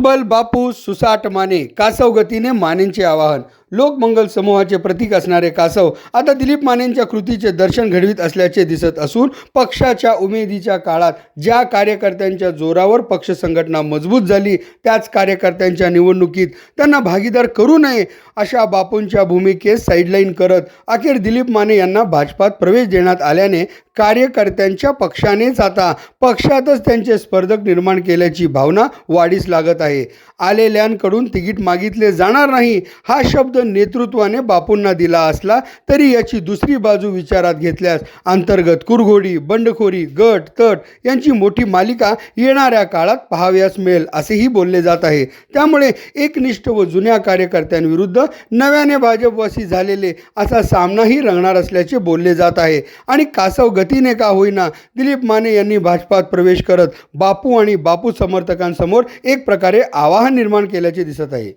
सुबल बापू सुसाट माने कासव गतीने मानेंचे आवाहन. लोकमंगल समूहाचे प्रतीक असणारे कासव आता दिलीप मानेंच्या कृतीचे दर्शन घडवीत असल्याचे दिसत असून पक्षाच्या उमेदीच्या काळात ज्या कार्यकर्त्यांच्या जोरावर पक्ष संघटना मजबूत झाली त्याच कार्यकर्त्यांच्या निवडणुकीत त्यांना भागीदार करू नये अशा बापूंच्या भूमिकेस साईडलाईन करत अखेर दिलीप माने यांना भाजपात प्रवेश देण्यात आल्याने कार्यकर्त्यांच्या पक्षानेच आता पक्षातच त्यांचे स्पर्धक निर्माण केल्याची भावना वाढीस लागत आहे. आलेल्यांकडून तिकीट मागितले जाणार नाही हा शब्द नेतृत्वाने बापूंना दिला असला तरी याची दुसरी बाजू विचारात घेतल्यास अंतर्गत कुरघोडी, बंडखोरी, गट तट यांची मोठी मालिका येणाऱ्या काळात पाहाव्यास मिळेल असेही बोलले जात आहे. त्यामुळे एकनिष्ठ व जुन्या कार्यकर्त्यांविरुद्ध नव्याने भाजपवासी झालेले असा सामनाही रंगणार असल्याचे बोलले जात आहे. आणि कासव गतीने का होईना दिलीप माने यांनी भाजपात प्रवेश करत बापू आणि बापू समर्थकांसमोर एक प्रकारे आवाहन निर्माण केल्याचे दिसत आहे.